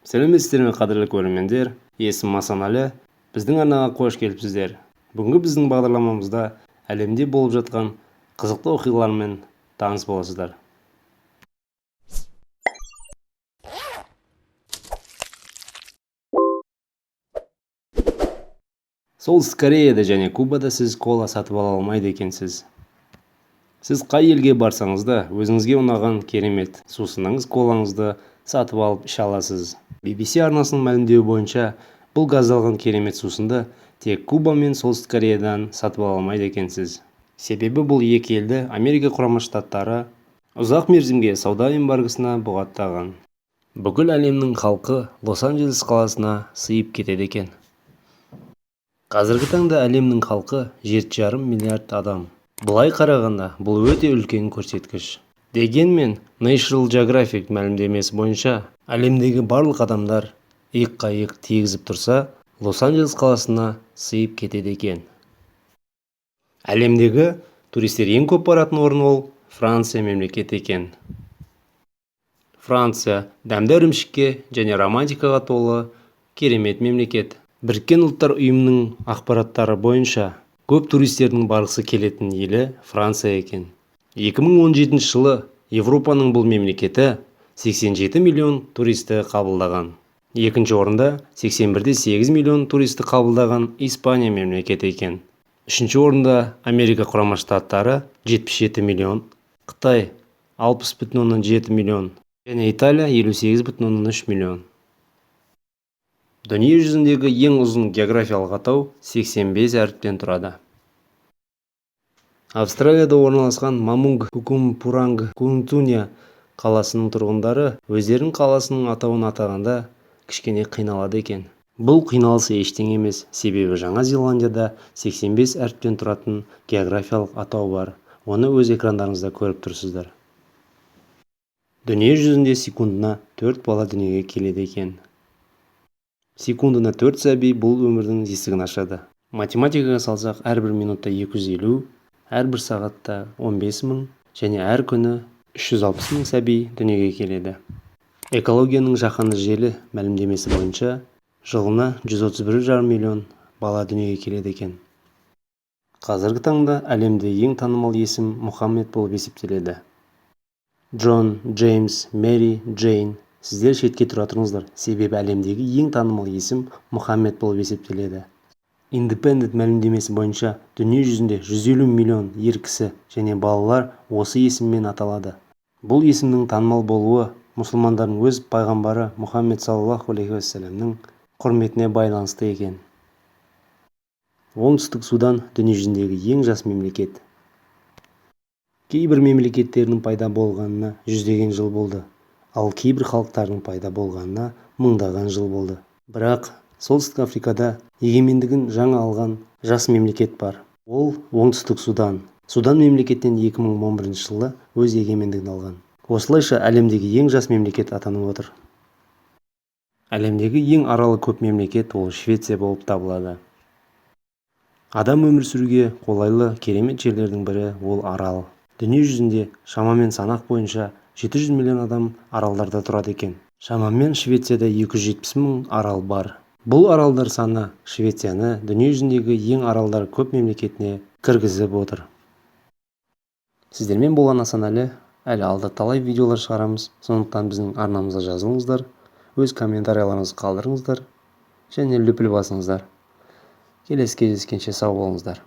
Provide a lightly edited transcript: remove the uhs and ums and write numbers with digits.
Сәлеметсіздер ме қадірлі көрермендер, есімім Асанәлі, біздің арнаға қош келіпсіздер. Бүгінгі біздің бағдарламамызда әлемде болып жатқан қызықты оқиғалармен таныс боласыздар. Солтүстік Кореяда және Кубада сіз кола сатып ала алмайды екенсіз. Сіз қай елге барсаңыз да өзіңізге ұнаған керемет сусыныңыз, колаңызды сатып алып іше аласыз. BBC арнасының мәлімдеуі бойынша, бұл газдалған керемет сусынды тек Куба мен Солтүстік Кореядан сатып ала алмайды екенсіз. Себебі бұл екі елді Америка құрама штаттары ұзақ мерзімге сауда эмбаргосына бұғаттаған. Бүкіл әлемнің халқы Лос-Анджелес қаласына сыйып кетеді екен. Қазіргі таңда әлемнің халқы 7,5 миллиард адам. Бұлай қарағанда бұл өте үлкен көрсеткіш. Дегенмен, National Geographic мәлімдемесі бойынша, әлемдегі барлық адамдар иық-иық тигізіп тұрса, Лос-Анджелес қаласына сыйып кетеді екен. Әлемдегі туристер ең көп баратын орын ол Франция мемлекеті екен. Франция дәмді ірімшікке және романтикаға толы керемет мемлекет. Біріккен ұлттар ұйымының ақпараттары бойынша, көп туристердің барғысы келетін елі Франция екен. 2017 жылы Европаның бұл мемлекеті 87 миллион туристі қабылдаған. Екінші орында 81,8 миллион туристі қабылдаған Испания мемлекеті екен. Үшінші орында Америка құрама штаттары 77 миллион, Қытай 60,7 миллион және Италия 58,3 миллион. Дүние жүзіндегі ең ұзын географиялық атау 85 әріптен тұрады. Австралияда орналасқан Мамунг Кукумпуранг Кунтуния қаласының тұрғындары өздерінің қаласының атауын атағанда кішкене қиналады екен. Бұл қиналысы ештеңе емес, себебі Жаңа Зеландияда 85 әріптен тұратын географиялық атау бар. Оны өз экрандарыңызда көріп тұрсыздар. Дүние жүзінде секундына 4 бала дүниеге келеді екен. Секундына 4 сәби бұл өмірдің есігін ашады. Математикаға салсақ, әрбір минутта 250, әрбір сағатта 15.000 және әр күні 360.000 сәби дүниеге келеді. Экологияның жаһандық желі мәлімдемесі бойынша, жылына 131,5 миллион бала дүниеге келеді екен. Қазіргі таңда әлемде ең танымал есім Мұхаммед болып есептеледі. Джон, Джеймс, Мэри, Джейн. Сіздер шетке тұра тұрыңыздар, себебі әлемдегі ең танымал есім Мұхаммед болып есептеледі. Independent мәлімдемесі бойынша, дүние жүзінде 150 миллион ер кісі және балалар осы есіммен аталады. Бұл есімнің танымал болуы мұсылмандардың өз пайғамбары Мұхаммед саллаллаху алейхи уассаламның құрметіне байланысты екен. Оңтүстік Судан дүние жүзіндегі ең жас мемлекет. Кейбір мемлекеттердің пайда болғанына 100 жыл болды. Ал кейбір халықтардың пайда болғанына 1000 жыл болды. Бірақ Солтүстік Африкада егемендігін жаңа алған жас мемлекет бар. Ол Оңтүстік Судан. Судан мемлекеттен 2011 жылы өз егемендігін алған. Осылайша әлемдегі ең жас мемлекет атанып отыр. Әлемдегі ең аралы көп мемлекет ол Швеция болып табылады. Адам өмір сүруге қолайлы керемет жерлердің бірі ол арал. Дүние жүзінде шамамен санақ бойынша 700 миллион адам аралдарда тұрады екен. Шамамен Швецияда 270.000 арал бар. Бұл аралдар саны Швецияны дүние жүзіндегі ең аралдар көп мемлекетіне кіргізіп отыр. Сіздермен болған Асанәлі, әлі алда талай видеолар шығарамыз, сондықтан біздің арнамызға жазылыңыздар, өз комментарияларыңызды қалдырыңыздар және лүпіл басыңыздар. Келесі кездескенше сау болыңыздар.